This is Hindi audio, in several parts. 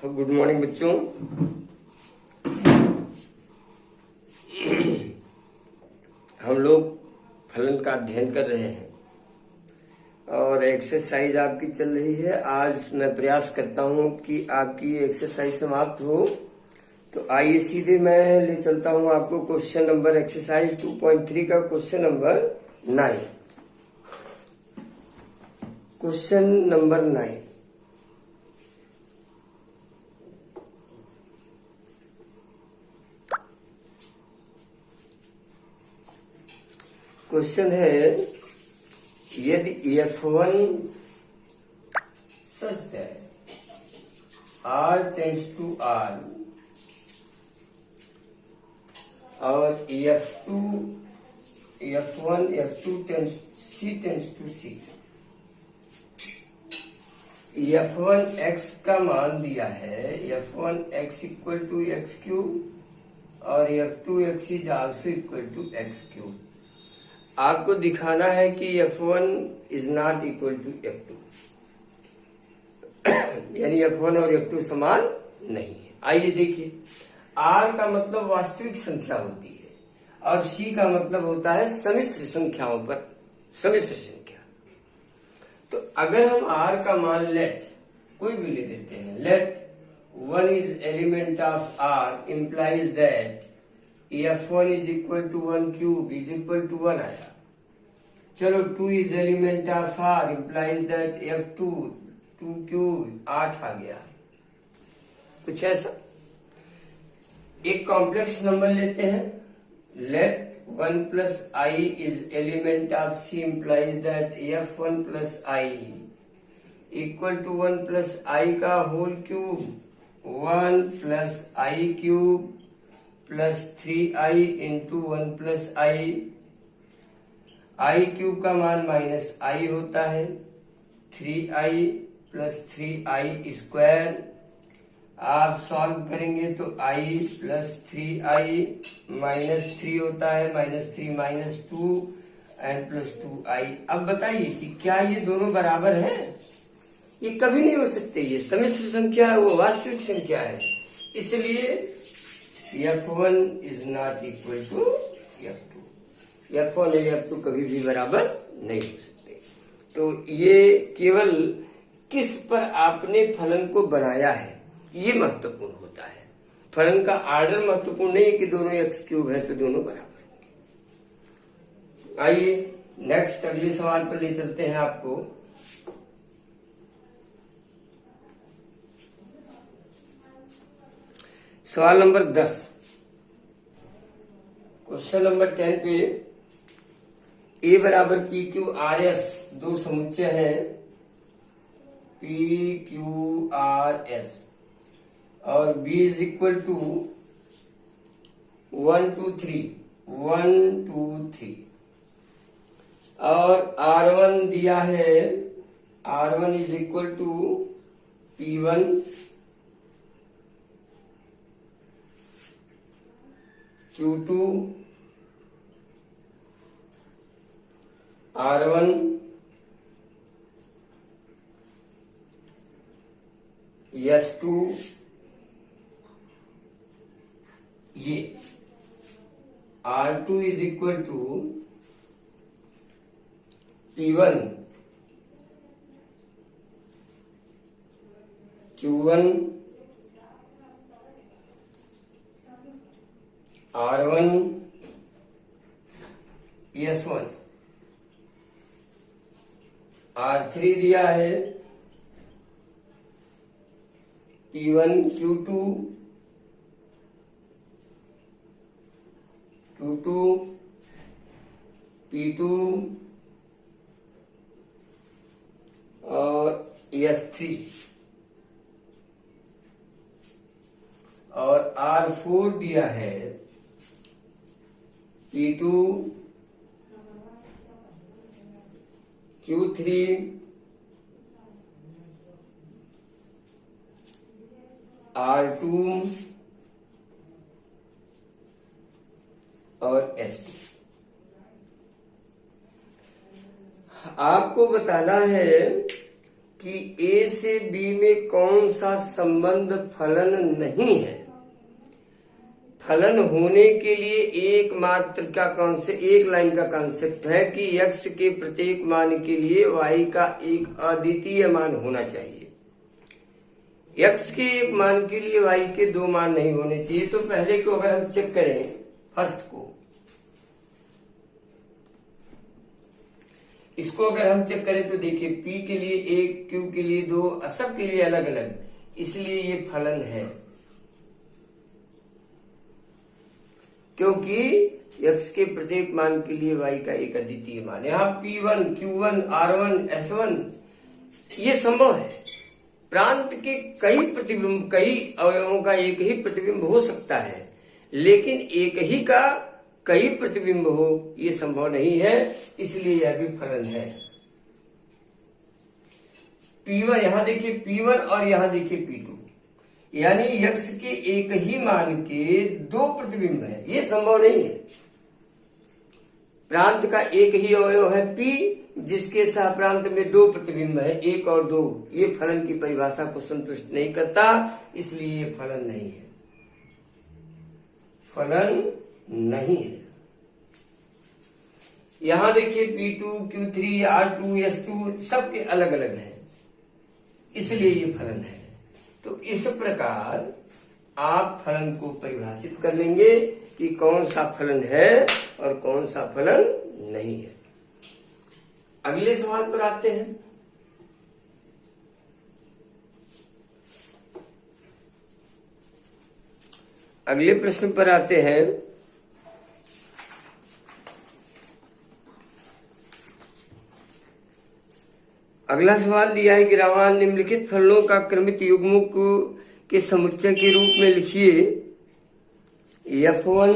गुड मॉर्निंग बच्चों। हम लोग फलन का अध्ययन कर रहे हैं और एक्सरसाइज आपकी चल रही है। आज मैं प्रयास करता हूं कि आपकी एक्सरसाइज समाप्त हो, तो आइए सीधे मैं ले चलता हूं आपको क्वेश्चन नंबर एक्सरसाइज 2.3 का question number 9। Question number 9, question है यदि F1 such that R tends to R और F1 C tends to C, F1 x का मान दिया है, F1 x equal to X cube और F2 x is also equal to X cube. आपको दिखाना है कि F1 is not equal to F2, यानी F1 और F2 समान नहीं है। आइए देखिए, R का मतलब वास्तविक संख्या होती है और C का मतलब होता है सम्मिश्र संख्याओं पर सम्मिश्र संख्या। तो अगर हम R का मान लेट कोई भी ले देते हैं, let 1 is element of R implies that F1 is equal to 1 cube is equal to 1 आया। चलो 2 is element of R implies that F2 2 cube 8 आ गया। कुछ ऐसा। एक कॉम्प्लेक्स नंबर लेते हैं, let 1 plus I is element of C implies that F1 plus I equal to 1 plus I का whole cube 1 plus I cube plus 3I into 1 plus I cube का मान माइनस I होता है, 3I प्लस 3I स्क्वायर। आप सॉल्व करेंगे तो I प्लस 3I माइनस 3 होता है, minus 3 minus 2 and plus 2I। अब बताइए कि क्या ये दोनों बराबर हैं? ये कभी नहीं हो सकते। ये सम्मिश्र संख्या है, वो वास्तविक संख्या है, इसलिए F1 is not equal to F2। F1 और F2 कभी भी बराबर नहीं हो सकते। तो ये केवल किस पर आपने फलन को बनाया है ये महत्वपूर्ण होता है। फलन का आर्डर महत्वपूर्ण नहीं है कि दोनों एक्स क्यूब है तो दोनों बराबर होंगे। आइए नेक्स्ट अगले सवाल पर ले चलते हैं आपको। सवाल नंबर 10, क्वेश्चन नंबर 10 पे A बराबर पी क्यू आर एस दो समुच्चय हैं, पी क्यू आर एस, और B इज इक्वल टू 1 2 3 और R1 दिया है, R1 is equal to P1 Q2 R1 S2। ये R2 is equal to P1 Q1 R1 S1। R3 दिया है, P1 Q2 P2 और S3, और R4 दिया है, P2 Q3 R2 और S2। आपको बताना है कि ए से बी में कौन सा संबंध फलन नहीं है। फलन होने के लिए एकमात्र का कॉन्सेप्ट, एक लाइन का कॉन्सेप्ट है कि x के प्रत्येक मान के लिए y का एक अद्वितीय मान होना चाहिए। x के एक मान के लिए y के दो मान नहीं होने चाहिए। तो पहले को अगर हम चेक करें, फर्स्ट को, इसको अगर हम चेक करें तो देखिए p के लिए एक, q के लिए दो, सब के लिए अलग अलग, इसलिए ये फलन है, क्योंकि x के प्रत्येक मान के लिए y का एक अद्वितीय मान। यहाँ p1, q1, r1, s1 ये संभव है। प्रांत के कई प्रतिबिंब, कई अवयवों का एक ही प्रतिबिंब हो सकता है, लेकिन एक ही का कई प्रतिबिंब हो ये संभव नहीं है, इसलिए यह भी फलन है। P1 यहां देखिए P1 और यहां देखिए P2, यानी x के एक ही मान के दो प्रतिबिंब है, ये संभव नहीं है। प्रांत का एक ही अवयव है P, जिसके सह प्रांत में दो प्रतिबिंब है, एक और दो, ये फलन की परिभाषा को संतुष्ट नहीं करता, इसलिए ये फलन नहीं है, फलन नहीं है। यहां देखिए P2, Q3, R2, S2 सबके अलग अलग है, इसलिए ये फलन है। तो इस प्रकार आप फलन को परिभाषित कर लेंगे कि कौन सा फलन है और कौन सा फलन नहीं है। अगले सवाल पर आते हैं। अगले प्रश्न पर आते हैं। अगला सवाल दिया है, गिरावान निम्नलिखित फलनों का क्रमित युग्मों के समुच्चय के रूप में लिखिए। F1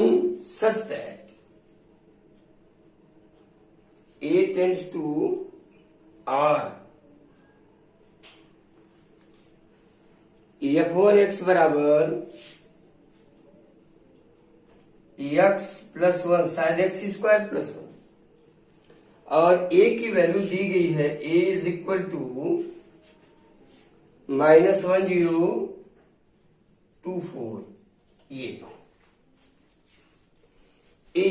such that A tends to R, F1x बराबर x प्लस 1, शायद x स्क्वायर प्लस 1, और a की वैल्यू दी गई है a इज इक्वल टू -1024। ये a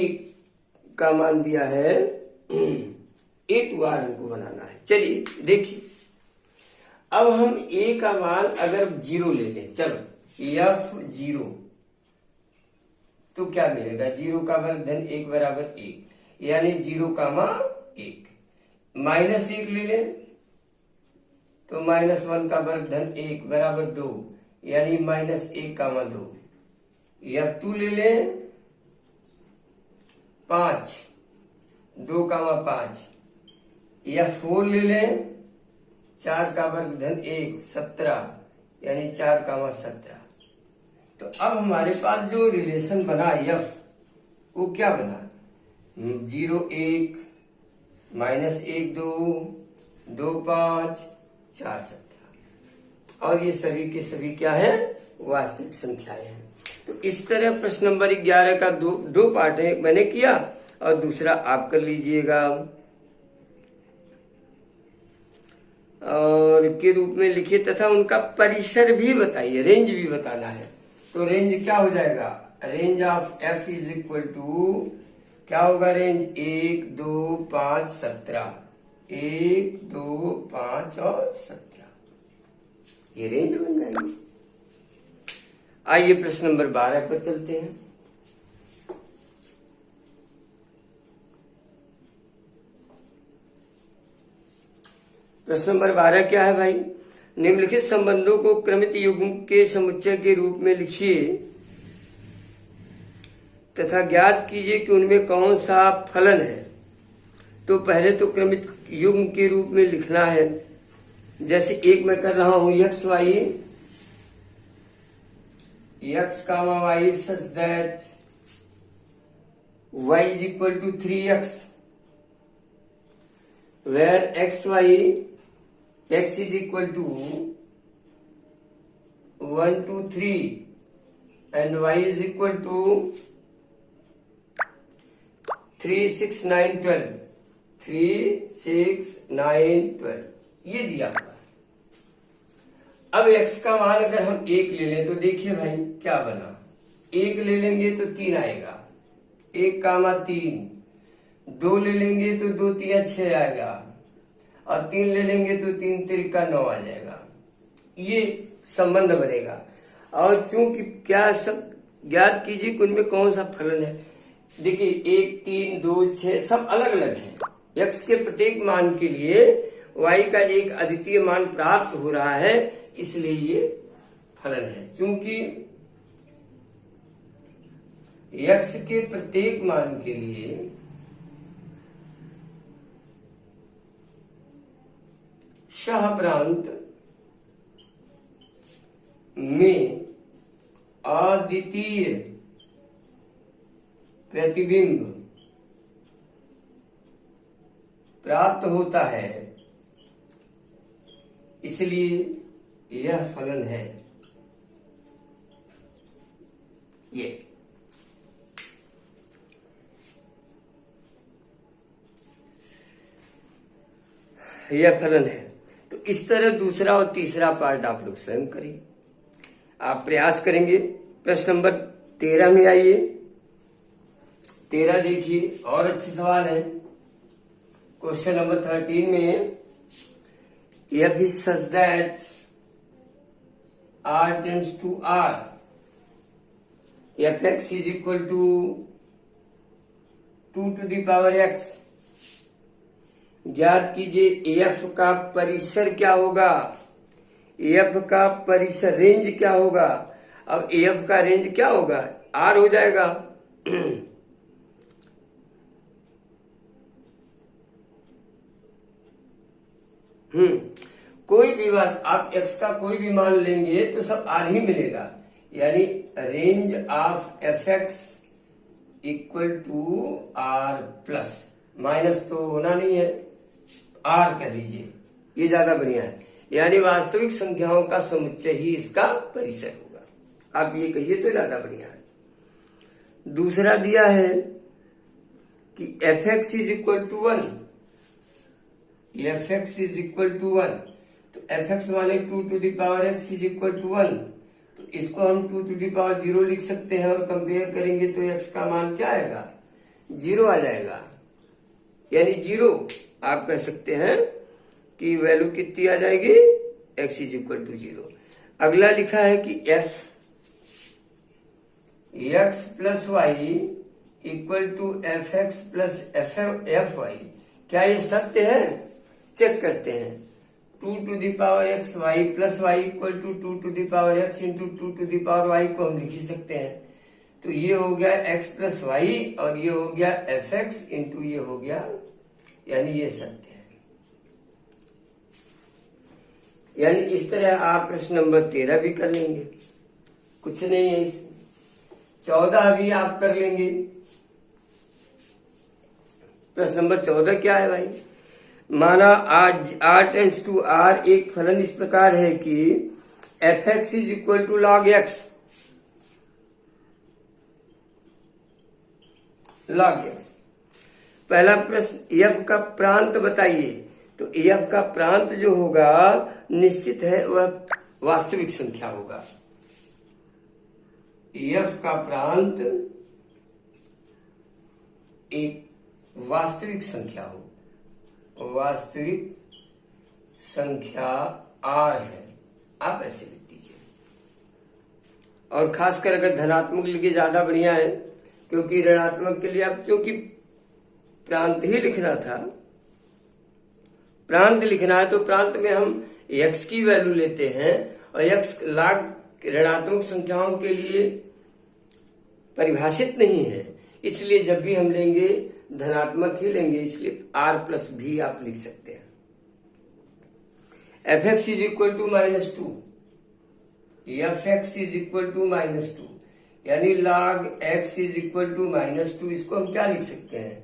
का मान दिया है, a टू r हमको बनाना है। चलिए देखिए, अब हम a का मान अगर 0 ले लें, चलो f0 तो क्या मिलेगा, 0 का वर्ग धन 1 बराबर 1, यानी 0 का मान 1, -1 ले लें तो -1 का वर्ग धन 1 बराबर 2, यानी -1 का मान 2। F2 ले लें 5, 2 का मान 5। F4 ले लें 4 का वर्ग धन 1, 17, यानी 4 का मान 17। तो अब हमारे पास जो रिलेशन बना F, वो क्या बना, 0 1, -1 2, 2 5, 4 17, और ये सभी के सभी क्या है, वास्तविक संख्याएं हैं। तो इस तरह प्रश्न नंबर 11 का दो पार्ट है, एक मैंने किया और दूसरा आप कर लीजिएगा, और के रूप में लिखिए तथा उनका परिसर भी बताइए, रेंज भी बताना है। तो रेंज क्या हो जाएगा, range of f is equal to क्या होगा, रेंज 1 2 5 17, 1 2 5 और 17, ये रेंज बन जाएगी। आइए प्रश्न नंबर 12 पर चलते हैं। प्रश्न नंबर 12 क्या है भाई, निम्नलिखित संबंधों को क्रमित युग्म के समुच्चय के रूप में लिखिए तथा ज्ञात कीजिए कि उनमें कौन सा फलन है। तो पहले तो क्रमित युग्म के रूप में लिखना है, जैसे एक मैं कर रहा हूं x y, x comma y such that y is equal to 3x, where x is equal to 1 2 3 and y is equal to 3 6 9 12, 3 6 9 12, ये दिया हुआ है। अब x का मान अगर हम 1 ले लें तो देखिए भाई क्या बना, 1 ले लेंगे तो 3 आएगा, 1 कामा 3, 2 ले लेंगे तो 2 तिया 6 आएगा, और 3 ले लेंगे तो 3 तिरिका 9 आ जाएगा। ये संबंध बनेगा। और चूंकि क्या सब ज्ञात कीजिए कि उनमें कौन सा फलन है। देखिए 1, 3, 2, 6 सब अलग अलग हैं। x के प्रत्येक मान के लिए y का एक अद्वितीय मान प्राप्त हो रहा है, इसलिए ये फलन है। क्योंकि x के प्रत्येक मान के लिए सहप्रांत में अद्वितीय प्रतिबिंब प्राप्त होता है, इसलिए यह फलन है। यह फलन है। तो इस तरह दूसरा और तीसरा पार्ट आप लोग स्वयं करिए। आप प्रयास करेंगे। प्रश्न नंबर 13 में आइए। 13 देखिए, और अच्छे सवाल है। क्वेश्चन नंबर 13 में F is such that R tends to R, fx is equal to 2 to the power x। ज्ञात कीजिए f का परिसर क्या होगा, f का परिसर रेंज क्या होगा। अब f का रेंज क्या होगा, r हो जाएगा। कोई भी बात आप x का कोई भी मान लेंगे तो सब r ही मिलेगा, यानी range of fx equal to r plus, minus तो होना नहीं है, r कह लीजिए, ये ज्यादा बढ़िया है। यानी वास्तविक संख्याओं का समुच्चय ही इसका परिसर होगा। आप ये कहिए तो ज्यादा बढ़िया है। दूसरा दिया है कि fx is equal to 1, fx is equal to 1, तो fx माने 2 to the power x is equal to 1, तो इसको हम 2 टू द पावर 0 लिख सकते हैं, और कंपेयर करेंगे तो x का मान क्या आएगा, 0 आ जाएगा। यानी 0 आप कह सकते हैं कि वैल्यू कितनी आ जाएगी, x इज इक्वल टू 0। अगला लिखा है कि f x plus Y equal to F X plus F Y, क्या ये सत्य है, चेक करते हैं। 2 to the power X Y plus Y equal to 2 to the power X into 2 to the power Y को हम लिख ही सकते हैं। तो ये हो गया एक्स प्लस वाई, और ये हो गया एफ एक्स इंटू ये हो गया, यानी ये सत्य है। यानी इस तरह आप प्रश्न नंबर 13 भी कर लेंगे, कुछ नहीं है इसमें। 14 भी आप कर लेंगे। प्रश्न नंबर 14 क्या है भाई, माना आज r टेंड्स टू r, एक फलन इस प्रकार है कि F X is equal to log X, log X. पहला प्रश्न f का प्रांत बताइए, तो f का प्रांत जो होगा निश्चित है वह वास्तविक संख्या होगा। f का प्रांत एक वास्तविक संख्या हो, वास्तविक संख्या r है, आप ऐसे लिख दीजिए। और खासकर अगर धनात्मक लिखे ज्यादा बढ़िया है, क्योंकि ऋणात्मक के लिए आप क्योंकि प्रांत ही लिखना था, प्रांत लिखना है, तो प्रांत में हम x की वैल्यू लेते हैं, और x लाग ऋणात्मक संख्याओं के लिए परिभाषित नहीं है, इसलिए जब भी हम लेंगे धनात्मक ही लेंगे, इसलिए r प्लस भी आप लिख सकते हैं। F X is equal to -2, F X is equal to -2, यानी log x is equal to -2, इसको हम क्या लिख सकते हैं,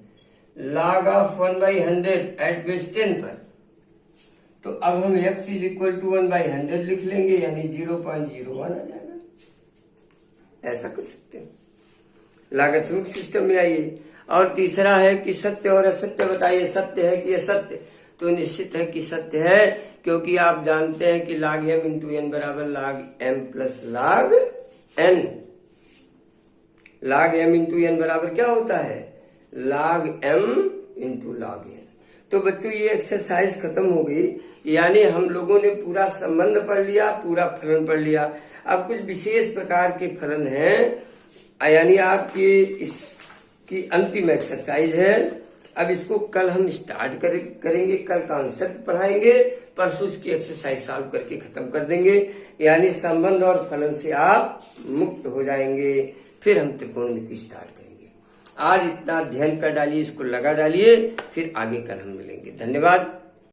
log ऑफ 1/100 एट बेस 10 पर। तो अब हम x इज इक्वल टू 1/100 लिख लेंगे, यानी 0.01 आ जाएगा। ऐसा कर सकते हैं। लागतरूप सिस्टम में आइए। और तीसरा है कि सत्य और असत्य बताइए, सत्य है कि असत्य, तो निश्चित है कि सत्य है, क्योंकि आप जानते हैं कि log m इंटू एन बराबर log m प्लस log n। log m into N बराबर क्या होता है? log m into log n। तो बच्चों ये एक्सरसाइज खत्म हो गई, यानी हम लोगों ने पूरा संबंध पढ़ लिया, पूरा फलन पढ़ लिया। अब कुछ विशेष प्रकार के फलन हैं, यानी आपकी इसकी अंतिम एक्सरसाइज है। अब इसको कल हम स्टार्ट करेंगे, कल कॉन्सेप्ट पढ़ाएंगे, परसों इसकी एक्सरसाइज सॉल्व करके खत्म कर देंगे, यानी संबंध और फलन से आप मुक्त हो जाएंगे। फिर हम त्रिकोणमिति स्टार्ट करेंगे। आज इतना अध्ययन कर डालिए, इसको लगा डालिए, फिर आगे कल हम मिलेंगे। धन्यवाद।